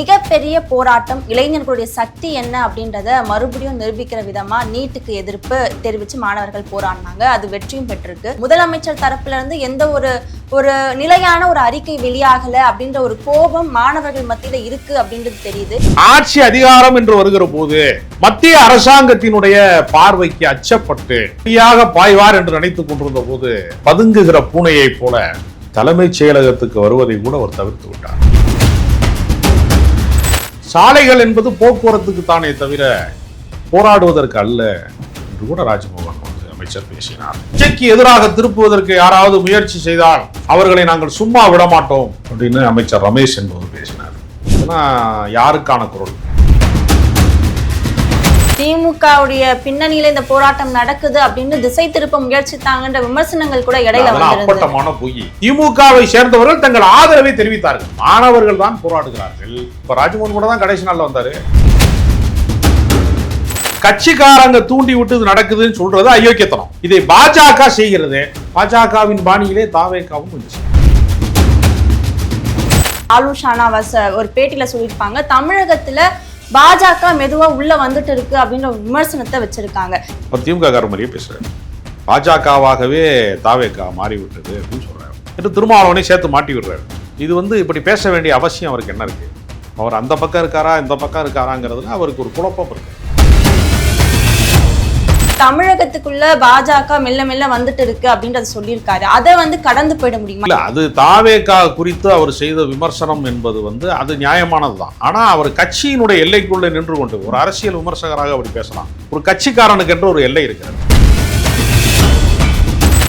மிகப்பெரிய போராட்டம் இளைஞர்களுடைய சக்தி என்ன அப்படின்றத மறுபடியும் நிரூபிக்கிற விதமா நீட்டுக்கு எதிர்ப்பு தெரிவிச்சு மாணவர்கள் போராடினாங்க. அது வெற்றியும் பெற்றிருக்கு. முதலமைச்சர் தரப்புல இருந்து எந்த ஒரு நிலையான ஒரு அறிக்கை வெளியாகல அப்படின்ற ஒரு கோபம் மாணவர்கள் மத்தியில இருக்கு அப்படின்றது தெரியுது. ஆட்சி அதிகாரம் என்று வருகிற போது மத்திய அரசாங்கத்தினுடைய பார்வைக்கு அச்சப்பட்டு பாய்வார் என்று நினைத்துக் கொண்டிருந்த போது பதுங்குகிற பூனையை போல தலைமைச் செயலகத்துக்கு வருவதை கூட அவர் தவிர்த்து விட்டார். சாலைகள் என்பது போக்குவரத்துக்கு தானே தவிர போராடுவதற்கு அல்ல என்று கூட ராஜ்மோகன் அமைச்சர் பேசினார். விஜய்க்கு எதிராக திருப்புவதற்கு யாராவது முயற்சி செய்தால் அவர்களை நாங்கள் சும்மா விட மாட்டோம் அப்படின்னு அமைச்சர் ரமேஷ் என்பவர் பேசினார். யாருக்கான குரல்? திமுகவுடைய பின்னணியில இந்த போராட்டம் நடக்குது அப்படின்னு திசை திருப்ப முயற்சித்தாங்கன்ற விமர்சனங்கள் கூட இடையில அப்பட்டமான பொய். திமுகவை சேர்ந்தவர்கள் தங்கள் ஆதரவை தெரிவித்தார்கள். மாணவர்கள் தான் போராடுகிறார்கள். இப்ப ராஜ்மோகன் கூட தான் கடைசி நாள்ல வந்தாரு. கட்சிக்காரங்க தூண்டி விட்டு இது நடக்குதுன்னு சொல்றது அயோக்கியத்தனம். இதை பாஜக செய்கிறது. பாஜகவின் பாணியிலே தாவேகாவும் ஆலோசனாவாஸ் ஒரு பேட்டியில சொல்லியிருப்பாங்க, தமிழகத்துல பாஜக மெதுவா உள்ள வந்துட்டு இருக்கு அப்படின்ற விமர்சனத்தை வச்சிருக்காங்க. திமுக கார மாதிரியே பேசுறாரு. பாஜகவாகவே தாவேகா மாறிவிட்டது அப்படின்னு சொல்றாரு. என்று திருமாவளவனை சேர்த்து மாட்டி விடுறாரு. இது இப்படி பேச வேண்டிய அவசியம் அவருக்கு என்ன இருக்கு? அவர் அந்த பக்கம் இருக்காரா இந்த பக்கம் இருக்காராங்கிறதுல அவருக்கு ஒரு குழப்பம் இருக்கு. தமிழகத்துக்குள்ள பாஜக மெல்ல மெல்ல வந்துட்டு இருக்கு அப்படின்றத சொல்லியிருக்காரு. அதை கடந்து போயிட முடியுமா? இல்ல, அது தாவேகா குறித்து அவர் செய்த விமர்சனம் என்பது அது நியாயமானதுதான். ஆனா அவர் கட்சியினுடைய எல்லைக்குள்ள நின்று கொண்டு ஒரு அரசியல் விமர்சகராக அப்படி பேசலாம். ஒரு கட்சிக்காரனுக்கு என்று ஒரு எல்லை இருக்கிறது.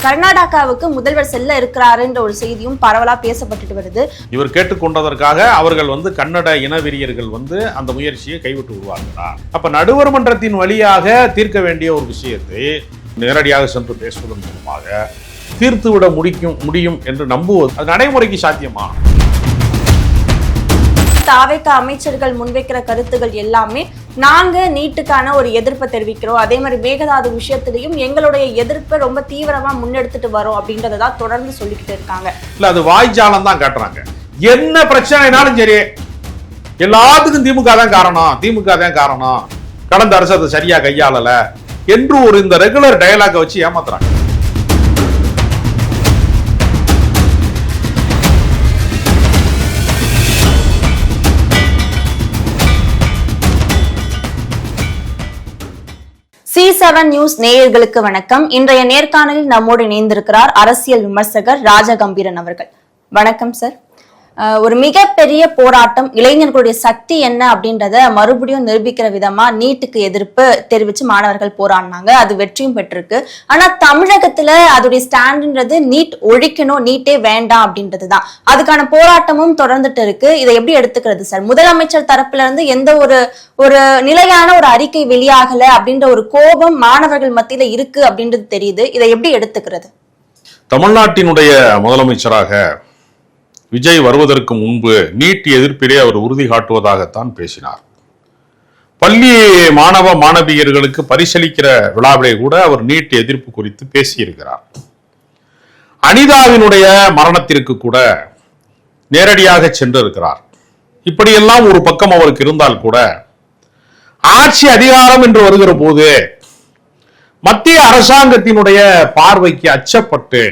கர்நாடகாவுக்கு முதல்வர் செல்ல இருக்கிறாருன்ற ஒரு செய்தியும் பரவலா பேசப்பட்டு வருது. இவர் கேட்டுக்கொண்டதற்காக அவர்கள் கன்னட இனவெறியர்கள் அந்த முயற்சியை கைவிட்டு விடுவார்களா? அப்ப நடுவர் மன்றத்தின் வழியாக தீர்க்க வேண்டிய ஒரு விஷயத்தை நேரடியாக சென்று பேசுவதன் மூலமாக தீர்த்துவிட முடியும் என்று நம்புவது அது நடைமுறைக்கு சாத்தியமா? தாவேகா அமைச்சர்கள் முன்வைக்கிற கருத்துகள் எல்லாமே நாங்க நீட்டுக்கான ஒரு எதிர்ப்பை தெரிவிக்கிறோம், அதே மாதிரி மேகதாது விஷயத்திலையும் எங்களுடைய எதிர்ப்பை ரொம்ப தீவிரமா முன்னெடுத்துட்டு வரோம் அப்படின்றதான் தொடர்ந்து சொல்லிக்கிட்டு இருக்காங்க. இல்ல, அது வாய்ஜாலம் தான் காட்டுறாங்க. என்ன பிரச்சனைனாலும் சரி எல்லாத்துக்கும் திமுக தான் காரணம், கடந்த அரசு அதை சரியா கையாளல என்று இந்த ரெகுலர் டயலாக வச்சு ஏமாத்துறாங்க. C7 நியூஸ் நேயர்களுக்கு வணக்கம். இன்றைய நேர்காணலில் நம்மோடு இணைந்திருக்கிறார் அரசியல் விமர்சகர் ராஜகம்பீரன் அவர்கள். வணக்கம் சார். ஒரு மிகப்பெரிய போராட்டம் இளைஞர்களுடைய சக்தி என்ன அப்படின்றத மறுபடியும் நிரூபிக்கிற விதமா நீட்டுக்கு எதிர்ப்பு தெரிவிச்சு மாணவர்கள் போராடினாங்க. அது வெற்றியும் பெற்றிருக்கு. ஆனா தமிழகத்துல அதோடைய ஸ்டாண்டுன்றது நீட் ஒழிக்கணும், நீட்டே வேண்டாம் அப்படின்றதுதான். அதுக்கான போராட்டமும் தொடர்ந்துட்டு இருக்கு. இதை எப்படி எடுத்துக்கிறது சார்? முதலமைச்சர் தரப்புல இருந்து எந்த ஒரு நிலையான ஒரு அறிக்கை வெளியாகல அப்படின்ற ஒரு கோபம் மாணவர்கள் மத்தியில இருக்கு அப்படின்றது தெரியுது. இதை எப்படி எடுத்துக்கிறது? தமிழ்நாட்டினுடைய முதலமைச்சராக விஜய் வருவதற்கு முன்பு நீட் எதிர்ப்பிலே அவர் உறுதி காட்டுவதாகத்தான் பேசினார். பள்ளி மாணவ மாணவியர்களுக்கு பரிசளிக்கிற விழாவிலே கூட அவர் நீட் எதிர்ப்பு குறித்து பேசியிருக்கிறார். அனிதாவினுடைய மரணத்திற்கு கூட நேரடியாக சென்றிருக்கிறார். இப்படியெல்லாம் ஒரு பக்கம் அவருக்கு இருந்தால் கூட ஆட்சி அதிகாரம் என்று வருகிற போது மத்திய அரசாங்கத்தினுடைய பார்வைக்கு அச்சப்பட்டு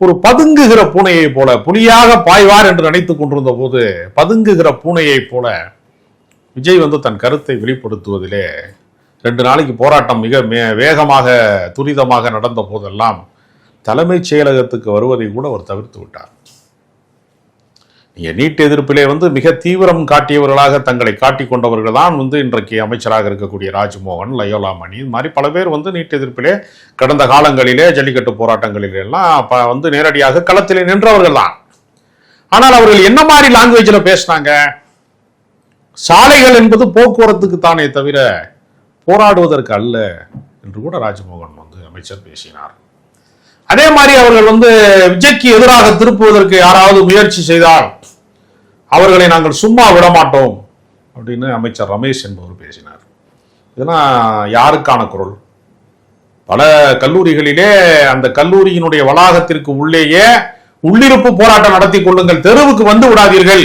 ஒரு பதுங்குகிற பூனையை போல புலியாக பாய்வார் என்று நினைத்துக் கொண்டிருந்த போது பதுங்குகிற பூனையை போல விஜய் தன் கருத்தை வெளிப்படுத்துவதிலே 2 நாளைக்கு போராட்டம் மிக வேகமாக துரிதமாக நடந்த போதெல்லாம் தலைமைச் செயலகத்துக்கு வருவதை கூட அவர் தவிர்த்து விட்டார். நீட் எதிர்ப்பிலே மிக தீவிரம் காட்டியவர்களாக தங்களை காட்டிக் கொண்டவர்கள் தான் இன்றைக்கு அமைச்சராக இருக்கக்கூடிய ராஜ்மோகன், லயோலா மணி, இது மாதிரி பல பேர் நீட் எதிர்ப்பிலே கடந்த காலங்களிலே ஜல்லிக்கட்டு போராட்டங்களிலே எல்லாம் நேரடியாக களத்திலே நின்றவர்கள் தான். ஆனால் அவர்கள் என்ன மாதிரி லாங்குவேஜ்ல பேசினாங்க? சாலைகள் என்பது போக்குவரத்துக்கு தானே தவிர போராடுவதற்கு அல்ல என்று கூட ராஜ்மோகன் அமைச்சர் பேசினார். அதே மாதிரி அவர்கள் விஜய்க்கு எதிராக திருப்புவதற்கு யாராவது முயற்சி செய்தால் அவர்களை நாங்கள் சும்மா விட மாட்டோம் அப்படின்னு அமைச்சர் ரமேஷ் என்பவர் பேசினார். இதெல்லாம் யாருக்கான குரல்? பல கல்லூரிகளிலே அந்த கல்லூரியினுடைய வளாகத்திற்கு உள்ளேயே உள்ளிருப்பு போராட்டம் நடத்தி கொள்ளுங்கள், தெருவுக்கு வந்து விடாதீர்கள்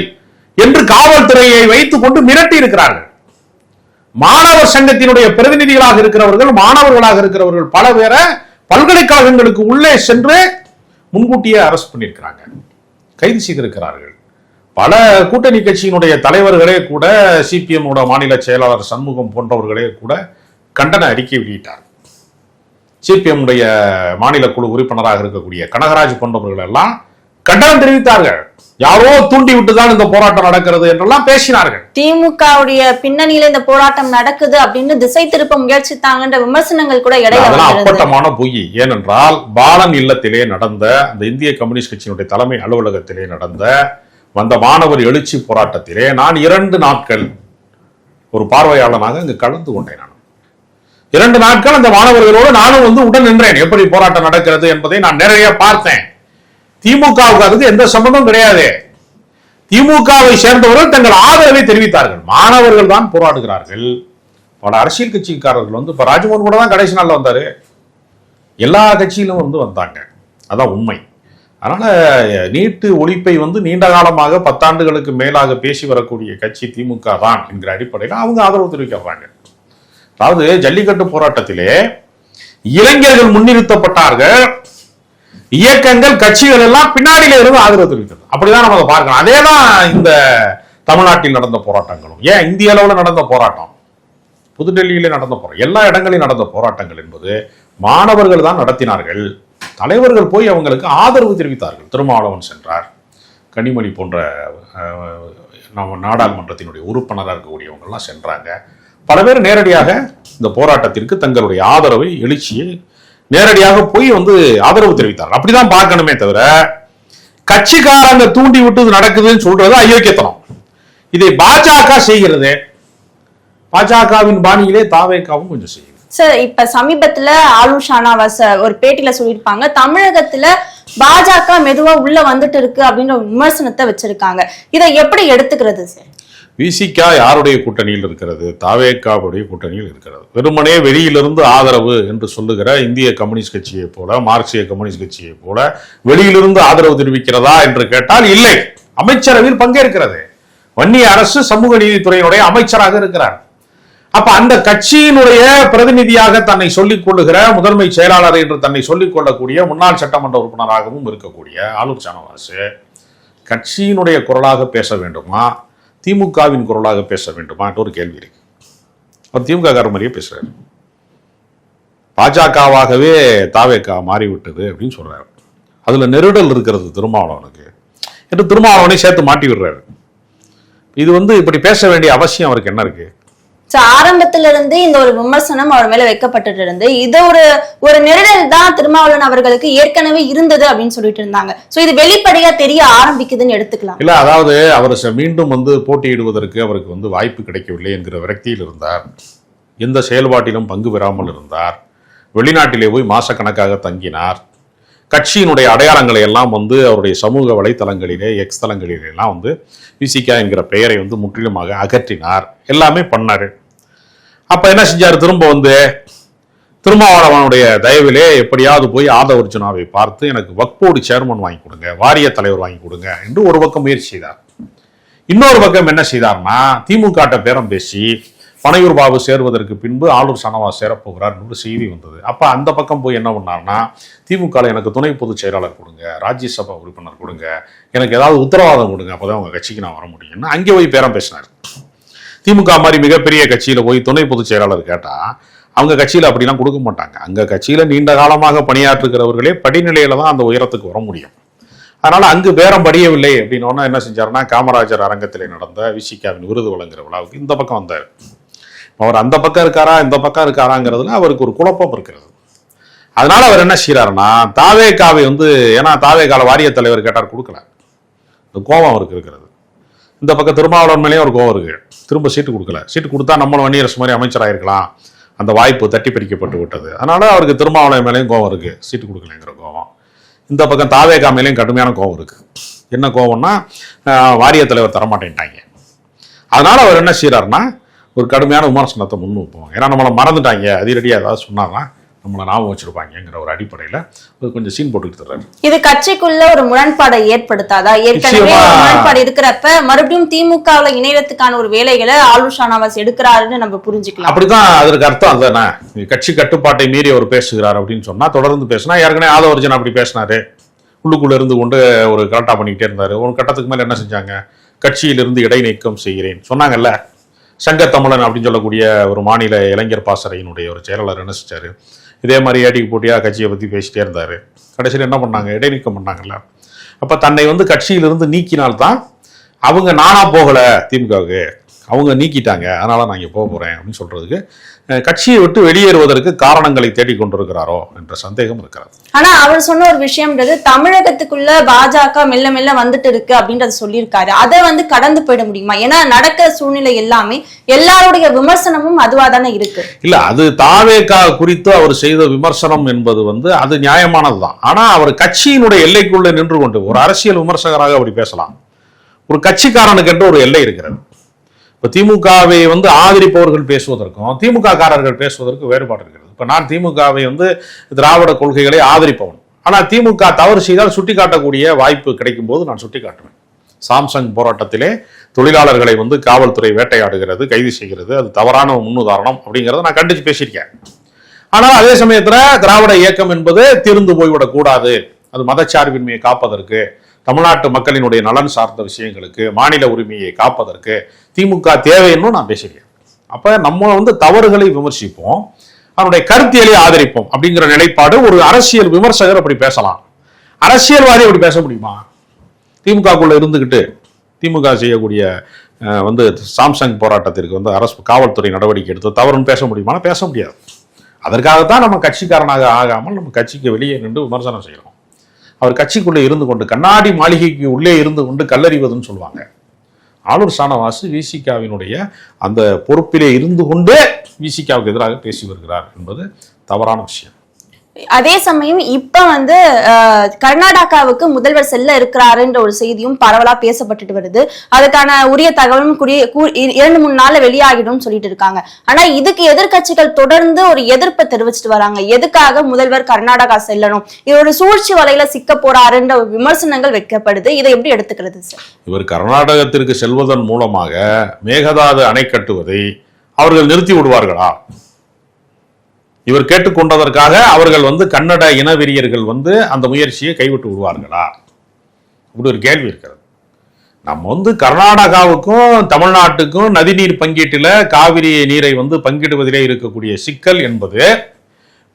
என்று காவல்துறையை வைத்துக் கொண்டு மிரட்டி இருக்கிறார்கள். மாணவர் சங்கத்தினுடைய பிரதிநிதிகளாக இருக்கிறவர்கள், மாணவர்களாக இருக்கிறவர்கள் பல பேரை பல்கலைக்கழகங்களுக்கு உள்ளே சென்று முன்கூட்டியே அரெஸ்ட் பண்ணியிருக்கிறாங்க, கைது செய்திருக்கிறார்கள். பல கூட்டணி கட்சியினுடைய தலைவர்களே கூட, சிபிஎம் மாநில செயலாளர் சண்முகம் போன்றவர்களே கூட கண்டன அறிக்கை வெளியிட்டார். சிபிஎம் மாநில குழு உறுப்பினராக இருக்கக்கூடிய கனகராஜ் போன்றவர்கள் எல்லாம் கண்டனம் தெரிவித்தார்கள். யாரோ தூண்டி விட்டுதான் இந்த போராட்டம் நடக்கிறது என்றெல்லாம் பேசினார்கள். திமுகவுடைய பின்னணியில இந்த போராட்டம் நடக்குது அப்படின்னு திசை திருப்ப முயற்சித்தாங்கன்ற விமர்சனங்கள் கூட இடையில அப்பட்டமான பொய். ஏனென்றால் பாலன் இல்லத்திலே நடந்த, அந்த இந்திய கம்யூனிஸ்ட் கட்சியினுடைய தலைமை அலுவலகத்திலே நடந்த வந்த மாணவர் எழுச்சி போராட்டத்திலே நான் 2 நாட்கள் ஒரு பார்வையாளனாக இங்கு கலந்து கொண்டேன். நான் 2 நாட்கள் அந்த மாணவர்களோடு நானும் உடன் நின்றேன். எப்படி போராட்டம் நடக்கிறது என்பதை நான் நேரடியாக பார்த்தேன். திமுகவுக்கு அதுக்கு எந்த சம்பந்தம் கிடையாது. திமுகவை சேர்ந்தவர்கள் தங்கள் ஆதரவை தெரிவித்தார்கள். மாணவர்கள் தான் போராடுகிறார்கள். பல அரசியல் கட்சிக்காரர்கள் இப்ப ராஜ்மோகன் கூட தான் கடைசி நாள்ல வந்தாரு. எல்லா கட்சியிலும் வந்தாங்க. அதான் உண்மை. அதனால நீட்டு ஒழிப்பை நீண்ட காலமாக 10 ஆண்டுகளுக்கு மேலாக பேசி வரக்கூடிய கட்சி திமுக தான் என்கிற அடிப்படையில் அவங்க ஆதரவு தெரிவிக்கிறாங்க. அதாவது ஜல்லிக்கட்டு போராட்டத்திலே இளைஞர்கள் முன்னிறுத்தப்பட்டார்கள், இயக்கங்கள் கட்சிகள் எல்லாம் பின்னாடியில இருந்து ஆதரவு தெரிவிக்கிறது. அப்படிதான் நம்ம அதை பார்க்கணும். அதேதான் இந்த தமிழ்நாட்டில் நடந்த போராட்டங்களும், ஏன் இந்திய அளவில் நடந்த போராட்டம், புதுடெல்லியிலே நடந்த போராட்டம், எல்லா இடங்களிலும் நடந்த போராட்டங்கள் என்பது மாணவர்கள் தான் நடத்தினார்கள். தலைவர்கள் போய் அவங்களுக்கு ஆதரவு தெரிவித்தார்கள். திருமாவளவன் சென்றார், கனிமொழி போன்ற நம்ம நாடாளுமன்றத்தினுடைய உறுப்பினராக இருக்கக்கூடியவங்க எல்லாம் சென்றாங்க. பல பேர் நேரடியாக இந்த போராட்டத்திற்கு தங்களுடைய ஆதரவை, எழுச்சியை நேரடியாக போய் ஆதரவு தெரிவித்தார்கள். அப்படிதான் பார்க்கணுமே தவிர கட்சிக்காரங்க தூண்டி விட்டு நடக்குதுன்னு சொல்றது அயோக்கியத்தனம். இதை பாஜக செய்கிறது. பாஜகவின் பாணியிலே தாவேகாவும் கொஞ்சம் செய்யுது. சார், இப்ப சமீபத்துல ஆளுஷ் ஷானவாஸ் ஒரு பேட்டியில சொல்லியிருப்பாங்க, தமிழகத்துல பாஜக மெதுவா உள்ள வந்துட்டு இருக்கு அப்படின்ற விமர்சனத்தை வச்சிருக்காங்க. இதை எப்படி எடுத்துக்கிறது சார்? விசிகா யாருடைய கூட்டணியில் இருக்கிறது? தாவேகாவுடைய கூட்டணியில் இருக்கிறது. வெறுமனே வெளியிலிருந்து ஆதரவு என்று சொல்லுகிற இந்திய கம்யூனிஸ்ட் கட்சியை போல, மார்க்சிய கம்யூனிஸ்ட் கட்சியை போல வெளியிலிருந்து ஆதரவு தெரிவிக்கிறதா என்று கேட்டால் இல்லை. அமைச்சரவையில் பங்கேற்கிறது. வன்னிய அரசு சமூக நீதித்துறையினுடைய அமைச்சராக இருக்கிறார். அப்ப அந்த கட்சியினுடைய பிரதிநிதியாக தன்னை சொல்லிக் கொள்ளுகிற, முதன்மை செயலாளர் என்று தன்னை சொல்லிக் கொள்ளக்கூடிய, முன்னாள் சட்டமன்ற உறுப்பினராகவும் இருக்கக்கூடிய ஆளுஷ் ஷானவாஸ் கட்சியினுடைய குரலாக பேச வேண்டுமா, திமுகவின் குரலாக பேச வேண்டுமா என்ற ஒரு கேள்வி இருக்கு. அவர் திமுக கார மாதிரியே பேசுறாரு. பாஜகவாகவே தாவேகா மாறிவிட்டது அப்படின்னு சொல்றாரு. அதுல நெருடல் இருக்கிறது திருமாவளவனுக்கு என்று திருமாவளவனை சேர்த்து மாட்டி விடுறாரு. இது இப்படி பேச வேண்டிய அவசியம் அவருக்கு என்ன இருக்கு? ஆரம்பத்தில இருந்து இந்த ஒரு விமர்சனம் அவர் மேல வைக்கப்பட்டு இருந்து இது ஒரு நெருடல் தான் திருமாவளவன் அவர்களுக்கு ஏற்கனவே இருந்தது அப்படின்னு சொல்லிட்டு இருந்தாங்க. சோ இது வெளிப்படையா தெரிய ஆரம்பிக்குதுன்னு எடுத்துக்கலாம். இல்ல, அதாவது அவர் மீண்டும் போட்டியிடுவதற்கு அவருக்கு வாய்ப்பு கிடைக்கவில்லை என்கிற விரக்தியில் இருந்தார். எந்த செயல்பாட்டிலும் பங்கு பெறாமல் இருந்தார். வெளிநாட்டிலே போய் மாசக்கணக்காக தங்கினார். கட்சியினுடைய அடையாளங்களை எல்லாம் அவருடைய சமூக வலைத்தளங்களிலே, எக்ஸ் தளங்களிலே எல்லாம் விசிகா என்கிற பெயரை முற்றிலுமாக அகற்றினார். எல்லாமே பண்ணாரு. அப்ப என்ன செஞ்சாரு? திருமாவளவனுடைய தயவிலே எப்படியாவது போய் ஆதவர்ஜுனாவை பார்த்து எனக்கு வக்போர்டு சேர்மன் வாங்கி கொடுங்க, வாரிய தலைவர் வாங்கி கொடுங்க என்று ஒரு பக்கம் முயற்சி செய்தார். இன்னொரு பக்கம் என்ன செய்தார்னா, திமுக பேரம் பேசி பனையூர் பாபு சேர்வதற்கு பின்பு ஆளுஷ் ஷானவாஸ் சேரப்போகிறார் என்று செய்தி வந்தது. அப்ப அந்த பக்கம் போய் என்ன பண்ணார்னா, திமுக எனக்கு துணை பொதுச் செயலாளர் கொடுங்க, ராஜ்யசபா உறுப்பினர் கொடுங்க, எனக்கு ஏதாவது உத்தரவாதம் கொடுங்க, அப்பதான் உங்க கட்சிக்கு நான் வர முடியும்னு அங்கே போய் பேரம் பேசினார். திமுக மாதிரி மிகப்பெரிய கட்சியில போய் துணை பொதுச் செயலாளர் கேட்டா அவங்க கட்சியில அப்படிலாம் கொடுக்க மாட்டாங்க. அங்க கட்சியில நீண்ட காலமாக பணியாற்றுகிறவர்களே படிநிலையில தான் அந்த உயரத்துக்கு வர முடியும். அதனால அங்கு பேரம் படியவில்லை அப்படின்னு என்ன செஞ்சாருன்னா, காமராஜர் அரங்கத்திலே நடந்த விசிகாவின் விருது வழங்குற விழாவுக்கு இந்த பக்கம் வந்தார். அவர் அந்த பக்கம் இருக்காரா இந்த பக்கம் இருக்காராங்கிறதுல அவருக்கு ஒரு குழப்பம் இருக்கிறது. அதனால அவர் என்ன செய்யறாருன்னா, தாவேகாவை ஏன்னா தாவேகால வாரிய தலைவர் கேட்டார், கொடுக்கல. இந்த கோபம் அவருக்கு இருக்கிறது. இந்த பக்கம் திருமாவளவன் மேலேயும் ஒரு கோபம் இருக்கு. திரும்ப சீட்டு கொடுக்கல. சீட்டு கொடுத்தா நம்மளும் வன்னியரசு மாதிரி அமைச்சராயிருக்கலாம், அந்த வாய்ப்பு தட்டி பறிக்கப்பட்டு விட்டது. அதனால அவருக்கு திருமாவளவன் மேலேயும் கோபம் இருக்கு, சீட்டு கொடுக்கலங்கிற கோபம். இந்த பக்கம் தாவேகா மேலேயும் கடுமையான கோபம் இருக்கு. என்ன கோபம்னா, வாரிய தலைவர் தரமாட்டேன்ட்டாங்க. அதனால அவர் என்ன செய்யறாருன்னா, ஒரு கடுமையான விமர்சனத்தை முன்வைப்போம். ஏன்னா நம்மளை மறந்துட்டாங்க, அதிரடியாக ஏதாவது சொன்னாங்கன்னா நம்மளை ஞாபகம் வச்சிருப்பாங்கிற ஒரு அடிப்படையில கொஞ்சம் சீன் போட்டுக்கிட்டு தர்றாரு. இது கட்சிக்குள்ள ஒரு முரண்பாடை ஏற்படுத்தாதா? ஏற்கனவே முரண்பாடு இருக்கிறப்ப மறுபடியும் திமுகவுல இணையத்துக்கான ஒரு வேலைகளை ஆளூர் ஷானவாஸ் எடுக்கிறாருன்னு நம்ம புரிஞ்சுக்கலாம். அப்படிதான் அதற்கு அர்த்தம் அதுதானே. கட்சி கட்டுப்பாட்டை மீறி அவர் பேசுகிறார் அப்படின்னு சொன்னா தொடர்ந்து பேசினா, ஏற்கனவே ஆதவர்ஜன் அப்படி பேசினாரு, உள்ளுக்குள்ள இருந்து கொண்டு ஒரு கரெக்டா பண்ணிக்கிட்டே இருந்தாரு. ஒரு கட்டத்துக்கு மேல என்ன செஞ்சாங்க, கட்சியிலிருந்து இடைநீக்கம் செய்கிறேன் சொன்னாங்கல்ல. சங்கத்தமிழன் அப்படின்னு சொல்லக்கூடிய ஒரு மாநில இளைஞர் பாசறையினுடைய ஒரு செயலாளர் என்ன செஞ்சாரு, இதே மாதிரி ஏடிக்கு போட்டியா கட்சியை பத்தி பேசிட்டே இருந்தாரு. கடைசியில் என்ன பண்ணாங்க, இடைநீக்கம் பண்ணாங்கல்ல. அப்ப தன்னை நீக்கியிலிருந்து நீக்கினால்தான் அவங்க நானா போகல திமுகவுக்கு, அவங்க நீக்கிட்டாங்க, அதனால நான் இங்கே போக போறேன் அப்படின்னு சொல்றதுக்கு கட்சியை விட்டு வெளியேறுவதற்கு காரணங்களை தேடிக் கொண்டிருக்கிறாரோ என்ற சந்தேகம் இருக்கிறது. ஆனா அவர் சொன்ன ஒரு விஷயம்ன்றது தமிழகத்துக்குள்ள பாஜக மெல்ல மெல்ல வந்துட்டு இருக்கு அப்படின்றத சொல்லியிருக்காரு. அதை கடந்து போயிட முடியுமா? ஏன்னா நடக்கிற சூழ்நிலை எல்லாமே எல்லாருடைய விமர்சனமும் அதுவா தானே இருக்கு. இல்ல, அது தாவேகா குறித்து அவர் செய்த விமர்சனம் என்பது அது நியாயமானதுதான். ஆனா அவர் கட்சியினுடைய எல்லைக்குள்ள நின்று கொண்டு ஒரு அரசியல் விமர்சகராக அப்படி பேசலாம். ஒரு கட்சிக்காரனுக்கு என்று ஒரு எல்லை இருக்கிறது. இப்போ திமுகவை ஆதரிப்பவர்கள் பேசுவதற்கும் திமுக காரர்கள் பேசுவதற்கு வேறுபாடு இருக்கிறது. இப்போ நான் திமுகவை திராவிட கொள்கைகளை ஆதரிப்பவன். ஆனால் திமுக தவறு செய்தால் சுட்டிக்காட்டக்கூடிய வாய்ப்பு கிடைக்கும் போது நான் சுட்டிக்காட்டுவேன். சாம்சங் போராட்டத்திலே தொழிலாளர்களை காவல்துறை வேட்டையாடுகிறது, கைது செய்கிறது, அது தவறான முன்னுதாரணம் அப்படிங்கிறத நான் கண்டிச்சு பேசியிருக்கேன். ஆனால் அதே சமயத்தில் திராவிட இயக்கம் என்பது தீர்ந்து போய்விடக்கூடாது, அது மதச்சார்பின்மையை காப்பதற்கு, தமிழ்நாட்டு மக்களினுடைய நலன் சார்ந்த விஷயங்களுக்கு, மாநில உரிமையை காப்பதற்கு திமுக தேவைன்னு நான் பேசுகிறேன். அப்ப நம்ம தவறுகளை விமர்சிப்போம், அவருடைய கருத்தியலை ஆதரிப்போம் அப்படிங்கிற நிலைப்பாடு ஒரு அரசியல் விமர்சகர் அப்படி பேசலாம். அரசியல்வாதி அப்படி பேச முடியுமா? திமுகக்குள்ள இருந்துகிட்டு திமுக செய்யக்கூடிய சாம்சங் போராட்டத்திற்கு அரசு காவல்துறை நடவடிக்கை எடுத்து தவறுன்னு பேச முடியுமா? பேச முடியாது. அதற்காகத்தான் நம்ம கட்சிக்காரனாக ஆகாமல் நம்ம கட்சிக்கு வெளியே நின்று விமர்சனம் செய்யறோம். அவர் கட்சிக்குள்ளே இருந்து கொண்டு கண்ணாடி மாளிகைக்கு உள்ளே இருந்து கொண்டு கல்லறிவதுன்னு சொல்லுவாங்க. ஆளூர் ஷானவாஸ் விசிகாவினுடைய அந்த பொறுப்பிலே இருந்து கொண்டே விசிகாவுக்கு எதிராக பேசி வருகிறார் என்பது தவறான விஷயம். அதே சமயம் இப்ப கர்நாடகாவுக்கு முதல்வர் செல்ல இருக்கிறாருன்ற ஒரு செய்தியும் பரவலா பேசப்பட்டு வருது. அதுக்கான உரிய தகவலும் 2-3 நாள்ல வெளியாகிடும் சொல்லிட்டு இருக்காங்க. ஆனா இதுக்கு எதிர்கட்சிகள் தொடர்ந்து ஒரு எதிர்ப்பை தெரிவிச்சுட்டு வராங்க. எதுக்காக முதல்வர் கர்நாடகா செல்லணும், இவரோட சூழ்ச்சி வலையில சிக்க போறாருன்ற விமர்சனங்கள் வைக்கப்படுது. இதை எப்படி எடுத்துக்கிறது சார்? இவர் கர்நாடகத்திற்கு செல்வதன் மூலமாக மேகதாது அணை கட்டுவதை அவர்கள் நிறுத்தி விடுவார்களா? இவர் கேட்டுக்கொண்டதற்காக அவர்கள் கன்னட இனவெறியர்கள் அந்த முயற்சியை கைவிட்டு விடுவார்களா? இப்படி ஒரு கேள்வி இருக்கிறது. நம்ம கர்நாடகாவுக்கும் தமிழ்நாட்டுக்கும் நதிநீர் பங்கீட்டில் காவிரி நீரை பங்கிடுவதிலே இருக்கக்கூடிய சிக்கல் என்பது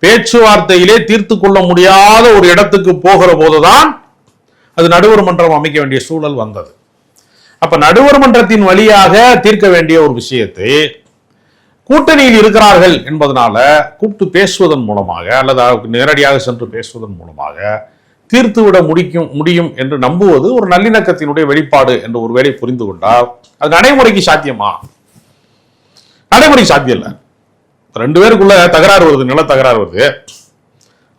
பேச்சுவார்த்தையிலே தீர்த்து கொள்ள முடியாத ஒரு இடத்துக்கு போகிற போதுதான் அது நடுவர் மன்றம் அமைக்க வேண்டிய சூழல் வந்தது. அப்ப நடுவர் மன்றத்தின் வழியாக தீர்க்க வேண்டிய ஒரு விஷயத்தை கூட்டணியில் இருக்கிறார்கள் என்பதனால கூப்பிட்டு பேசுவதன் மூலமாக அல்லது நேரடியாக சென்று பேசுவதன் மூலமாக தீர்த்துவிட முடியும் என்று நம்புவது ஒரு நல்லிணக்கத்தினுடைய வெளிப்பாடு என்று ஒருவேளை புரிந்து கொண்டால் அது நடைமுறைக்கு சாத்தியமா? நடைமுறைக்கு சாத்தியம் இல்லை. 2 பேருக்குள்ள தகராறு வருது, நில தகராறு வருது,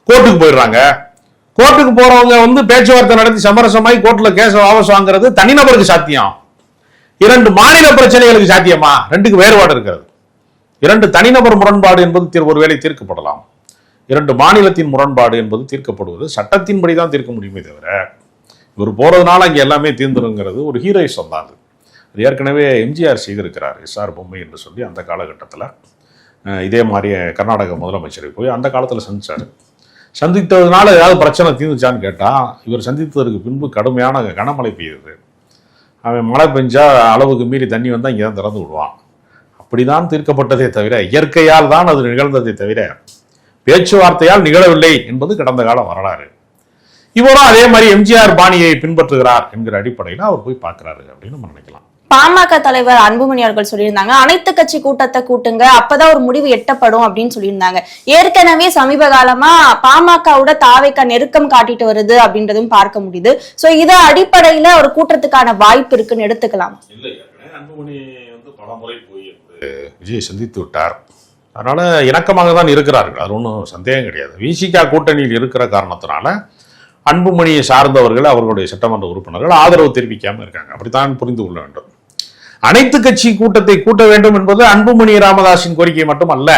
கோர்ட்டுக்கு போயிடுறாங்க. கோர்ட்டுக்கு போறவங்க பேச்சுவார்த்தை நடத்தி சமரசமாய் கோர்ட்ல கேஸ் வாபஸ் வாங்குறது தனிநபருக்கு சாத்தியம். 2 மாநில பிரச்சனைகளுக்கு சாத்தியமா? 2க்கு வேறுபாடு இருக்கிறது. 2 தனிநபர் முரண்பாடு என்பது ஒருவேளை தீர்க்கப்படலாம். 2 மாநிலத்தின் முரண்பாடு என்பது தீர்க்கப்படுவது சட்டத்தின்படிதான் தீர்க்க முடியுமே தவிர இவர் போறதுனால அங்கே எல்லாமே தீர்ந்துருங்கிறது ஒரு ஹீரோயிசம் தான். அது ஏற்கனவே எம்ஜிஆர் செய்திருக்கிறார். எஸ்ஆர் பொம்மை என்று சொல்லி அந்த காலகட்டத்தில் இதே மாதிரி கர்நாடக முதலமைச்சரை போய் அந்த காலத்தில் சந்திச்சார். சந்தித்ததுனால ஏதாவது பிரச்சனை தீர்ந்துச்சான்னு கேட்டால் இவர் சந்தித்ததற்கு பின்பு கடுமையான கனமழை பெய்யுது. அவன் மழை பெஞ்சா அளவுக்கு மீறி தண்ணி வந்தால் இங்கே தான் திறந்து விடுவான். அப்படிதான் தீர்க்கப்பட்டதே தவிர இயற்கையால் தான் அது நிகழ்ந்ததே தவிர பேச்சுவார்த்தையால் நிகழவில்லை என்பது கடந்த கால வரலாறு. இவரும் அதே மாதிரி எம்ஜிஆர் பாணியை பின்பற்றுகிறார் என்கிற அடிப்படையில் அவர் போய் பார்க்கிறாரு அப்படின்னு நம்ம நினைக்கலாம். பாமக தலைவர் அன்புமணி அவர்கள் சொல்லியிருந்தாங்க, அனைத்து கட்சி கூட்டத்தை கூட்டுங்க, அப்பதான் ஒரு முடிவு எட்டப்படும் அப்படின்னு சொல்லியிருந்தாங்க. ஏற்கனவே சமீப காலமா பாமகவோட தாவேகா நெருக்கம் காட்டிட்டு வருது அப்படின்றதும் பார்க்க முடியுது. சோ இத அடிப்படையில ஒரு கூட்டத்துக்கான வாய்ப்பு இருக்குன்னு எடுத்துக்கலாம். அன்புமணி பலமுறை போய் விஜய் சந்தித்து விட்டார். அதனால இணக்கமாக தான் இருக்கிறார்கள், அது ஒன்றும் சந்தேகம் கிடையாது. விசிகா கூட்டணியில் இருக்கிற காரணத்தினால அன்புமணியை சார்ந்தவர்கள் அவர்களுடைய சட்டமன்ற உறுப்பினர்கள் ஆதரவு தெரிவிக்காமல் இருக்காங்க. அப்படித்தான் புரிந்து கொள்ள வேண்டும். அனைத்து கட்சி கூட்டத்தை கூட்ட வேண்டும் என்பது அன்புமணி ராமதாஸின் கோரிக்கை மட்டும் அல்ல.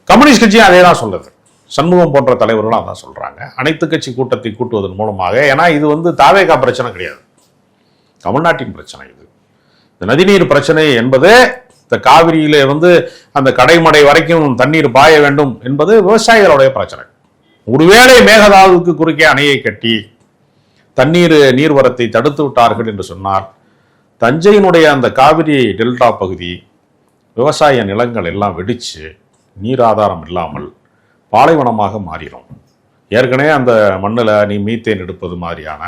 கம்யூனிஸ்ட் கட்சியும் அதே தான் சொல்லுது. சண்முகம் போன்ற தலைவர்களும் அதான் சொல்றாங்க. அனைத்து கட்சி கூட்டத்தை கூட்டுவதன் மூலமாக, ஏன்னா இது வந்து தாவேகா பிரச்சனை கிடையாது, தமிழ்நாட்டின் பிரச்சனை. இது இந்த நதிநீர் பிரச்சனை என்பது இந்த காவிரியில வந்து அந்த கடைமடை வரைக்கும் தண்ணீர் பாய வேண்டும் என்பது விவசாயிகளுடைய பிரச்சனை. ஒருவேளை மேகதாதுவுக்கு குறுக்கே அணையை கட்டி தண்ணீர் நீர்வரத்தை தடுத்து விட்டார்கள் என்று சொன்னால், தஞ்சையினுடைய அந்த காவிரி டெல்டா பகுதி விவசாய நிலங்கள் எல்லாம் வெடிச்சு நீர் ஆதாரம் இல்லாமல் பாலைவனமாக மாறிடும். ஏற்கனவே அந்த மண்ணில் நீ மீத்தேன் எடுப்பது மாதிரியான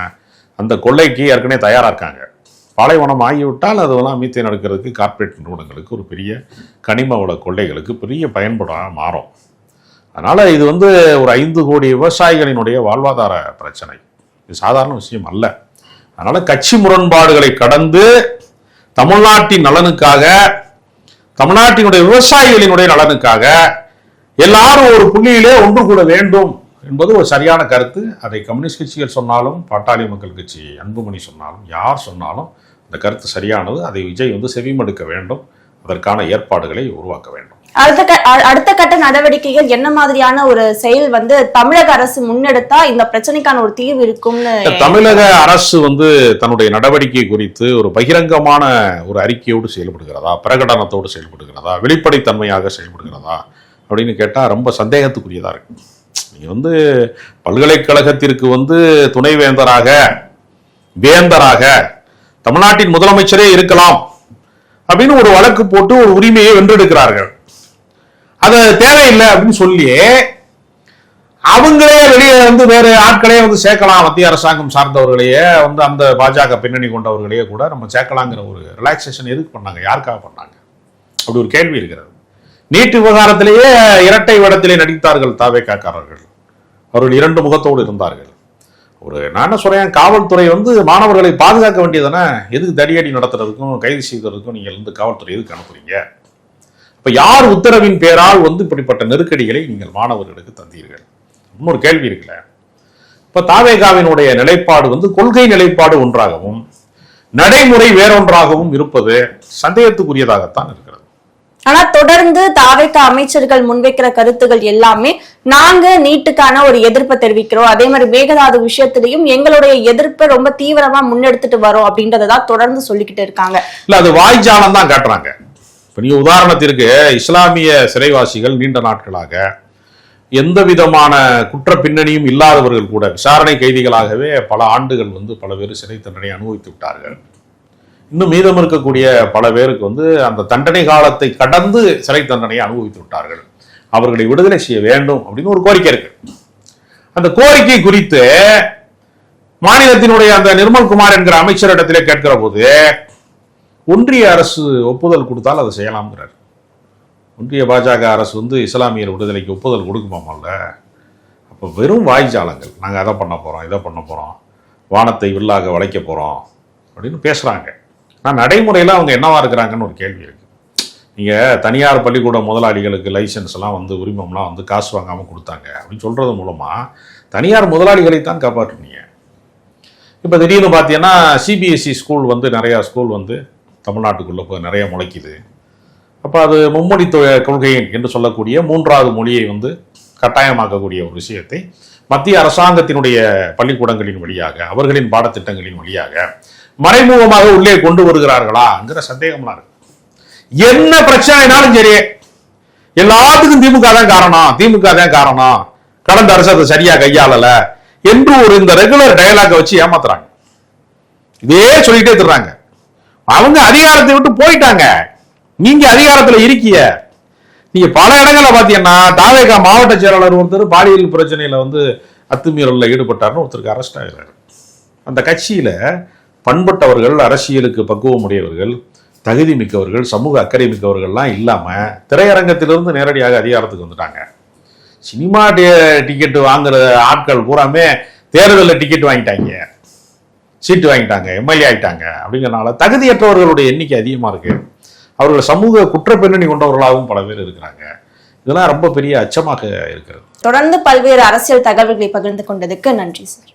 அந்த கொள்ளைக்கு ஏற்கனவே தயாராக இருக்காங்க. பாலைவனம் ஆகிவிட்டால் அதெல்லாம் மீத்தேன் எடுக்கிறதுக்கு கார்ப்பரேட் நிறுவனங்களுக்கு, ஒரு பெரிய கனிம வள கொள்ளைகளுக்கு பெரிய பயன்பாடாக மாறும். அதனால் இது வந்து ஒரு 5 கோடி விவசாயிகளினுடைய வாழ்வாதார பிரச்சனை. இது சாதாரண விஷயம் அல்ல. அதனால் கட்சி முரண்பாடுகளை கடந்து தமிழ்நாட்டின் நலனுக்காக, தமிழ்நாட்டினுடைய விவசாயிகளினுடைய நலனுக்காக எல்லாரும் ஒரு புள்ளியிலே ஒன்று கூட வேண்டும் என்பது ஒரு சரியான கருத்து. அதை கம்யூனிஸ்ட் கட்சிகள் சொன்னாலும், பாட்டாளி மக்கள் கட்சி அன்புமணி சொன்னாலும், யார் சொன்னாலும் அந்த கருத்து சரியானது. அதை விஜய் வந்து செவிமடுக்க வேண்டும், அதற்கான ஏற்பாடுகளை உருவாக்க வேண்டும். அடுத்த கட்ட நடவடிக்கைகள் என்ன மாதிரியான ஒரு செயல் வந்து தமிழக அரசு முன்னெடுத்தா இந்த பிரச்சனைக்கான ஒரு தீர்வு இருக்கும்னு? தமிழக அரசு வந்து தன்னுடைய நடவடிக்கை குறித்து ஒரு பகிரங்கமான ஒரு அறிக்கையோடு செயல்படுகிறதா, பிரகடனத்தோடு செயல்படுகிறதா, வெளிப்படைத்தன்மையாக செயல்படுகிறதா அப்படின்னு கேட்டா ரொம்ப சந்தேகத்துக்குரியதா இருக்கு. நீங்க வந்து பல்கலைக்கழகத்திற்கு வந்து துணைவேந்தராக, வேந்தராக தமிழ்நாட்டின் முதலமைச்சரே இருக்கலாம் அப்படின்னு ஒரு வழக்கு போட்டு ஒரு உரிமையை வென்றெடுக்கிறார்கள். அது தேவையில்லை அப்படின்னு சொல்லி அவங்களே வெளியே வந்து வேறு ஆட்களே வந்து சேர்க்கலாம், மத்திய அரசாங்கம் சார்ந்தவர்களையே வந்து அந்த பாஜக பின்னணி கொண்டவர்களையே கூட நம்ம சேர்க்கலாங்கிற ஒரு ரிலாக்ஸேஷன் எதுக்கு பண்ணாங்க, யாருக்காக பண்ணாங்க? அப்படி ஒரு கேள்வி இருக்கிறது. நீட் விவகாரத்திலேயே இரட்டை வேடத்திலே நடித்தார்கள் தாவேகாக்காரர்கள். அவர்கள் 2 முகத்தோடு இருந்தார்கள். நான் என்ன சொல்றேன், காவல்துறை வந்து மாணவர்களை பாதுகாக்க வேண்டியதானே, எதுக்கு தடியடி நடத்துறதுக்கும் கைது செய்வதற்கும் நீங்கள் வந்து காவல்துறை எதுக்கு அனுப்புறீங்க? இப்ப யார் உத்தரவின் பேரால் வந்து இப்படிப்பட்ட நெருக்கடிகளை நீங்கள் மாணவர்களுக்கு தந்தீர்கள்? இன்னொரு கேள்வி இருக்குல்ல. இப்ப தாவேகாவினுடைய நிலைப்பாடு வந்து கொள்கை நிலைப்பாடு ஒன்றாகவும் நடைமுறை வேறொன்றாகவும் இருப்பது சந்தேகத்துக்குரியதாகத்தான் இருக்கிறது. ஆனா தொடர்ந்து தாவேகா அமைச்சர்கள் முன்வைக்கிற கருத்துகள் எல்லாமே நாங்க நீட்டுக்கான ஒரு எதிர்ப்பை தெரிவிக்கிறோம், அதே மாதிரி மேகதாது விஷயத்திலையும் எங்களுடைய எதிர்ப்பை ரொம்ப தீவிரமா முன்னெடுத்துட்டு வரோம் அப்படின்றதான் தொடர்ந்து சொல்லிக்கிட்டு இருக்காங்க. இல்ல, அது வாய்ஜாலம் தான் காட்டுறாங்க. இப்ப நீங்க உதாரணத்திற்கு இஸ்லாமிய சிறைவாசிகள் நீண்ட நாட்களாக எந்த விதமான குற்ற பின்னணியும் இல்லாதவர்கள் கூட விசாரணை கைதிகளாகவே பல ஆண்டுகள் வந்து பல பேர் சிறை தண்டனை அனுபவித்து விட்டார்கள். இன்னும் மீதம் இருக்கக்கூடிய பல பேருக்கு வந்து அந்த தண்டனை காலத்தை கடந்து சிறை தண்டனையை அனுபவித்து விட்டார்கள். அவர்களை விடுதலை செய்ய வேண்டும் அப்படின்னு ஒரு கோரிக்கை இருக்கு. அந்த கோரிக்கை குறித்து மாநிலத்தினுடைய அந்த நிர்மல்குமார் என்கிற அமைச்சரிடத்திலே கேட்கிற போது ஒன்றிய அரசு ஒப்புதல் கொடுத்தால் அதை செய்யலாம்ங்கிறார். ஒன்றிய பாஜக அரசு வந்து இஸ்லாமியர் விடுதலைக்கு ஒப்புதல் கொடுக்குமாமல்ல. அப்போ வெறும் வாய்ஜாலங்கள், நாங்கள் அதை பண்ண போகிறோம், இதை பண்ண போகிறோம், வானத்தை வில்லாக வளைக்க போகிறோம் அப்படின்னு பேசுகிறாங்க. ஆனால் நடைமுறையில் அவங்க என்னவா இருக்கிறாங்கன்னு ஒரு கேள்வி இருக்குது. நீங்கள் தனியார் பள்ளிக்கூட முதலாளிகளுக்கு லைசன்ஸ் எல்லாம் வந்து உரிமம்லாம் வந்து காசு வாங்காமல் கொடுத்தாங்க அப்படின்னு சொல்கிறது மூலமாக தனியார் முதலாளிகளை தான் காப்பாற்றுனீங்க. இப்போ திடீர்னு பார்த்தீங்கன்னா சிபிஎஸ்சி ஸ்கூல் வந்து நிறையா ஸ்கூல் வந்து தமிழ்நாட்டுக்குள்ளே இப்போ நிறைய முளைக்குது. அப்போ அது மும்மொழி கொள்கை என்று சொல்லக்கூடிய 3வது மொழியை வந்து கட்டாயமாக்கக்கூடிய ஒரு விஷயத்தை மத்திய அரசாங்கத்தினுடைய பள்ளிக்கூடங்களின் வழியாக, அவர்களின் பாடத்திட்டங்களின் வழியாக மறைமுகமாக உள்ளே கொண்டு வருகிறார்களாங்கிற சந்தேகம்லாம் இருக்கு. என்ன பிரச்சனைனாலும் சரி, எல்லாத்துக்கும் திமுக தான் காரணம், திமுக தான் காரணம், கடந்த அரசு அதை சரியா கையாளல என்று ஒரு இந்த ரெகுலர் டயலாக வச்சு ஏமாத்துறாங்க. இதே சொல்லிட்டே தர்றாங்க. அவங்க அதிகாரத்தை விட்டு போயிட்டாங்க, நீங்க அதிகாரத்துல இருக்கீங்க. நீங்க பல இடங்களை பாத்தீங்கன்னா தாவேகா மாவட்ட செயலாளர் ஒருத்தர் பாலியல் பிரச்சனையில வந்து அத்துமீறல்ல ஈடுபட்டார்னு ஒருத்தருக்கு அரெஸ்ட் ஆகிறாரு. அந்த கட்சியில பண்பட்டவர்கள், அரசியலுக்கு பக்குவம் உடையவர்கள், தகுதி மிக்கவர்கள், சமூக அக்கறை மிக்கவர்கள்லாம் இல்லாம திரையரங்கத்திலிருந்து நேரடியாக அதிகாரத்துக்கு வந்துட்டாங்க. சினிமா டிக்கெட் வாங்குற ஆட்கள் பூராமே தேர்தலில் டிக்கெட் வாங்கிட்டாங்க, சீட்டு வாங்கிட்டாங்க, எம்எல்ஏ ஆகிட்டாங்க. அப்படிங்கிறனால தகுதியற்றவர்களுடைய எண்ணிக்கை அதிகமாக இருக்கு. அவர்கள் சமூக குற்ற பின்னணி கொண்டவர்களாகவும் பல பேர் இருக்கிறாங்க. இதெல்லாம் ரொம்ப பெரிய அச்சமாக இருக்கிறது. தொடர்ந்து பல்வேறு அரசியல் தகவல்களை பகிர்ந்து கொண்டதுக்கு நன்றி சார்.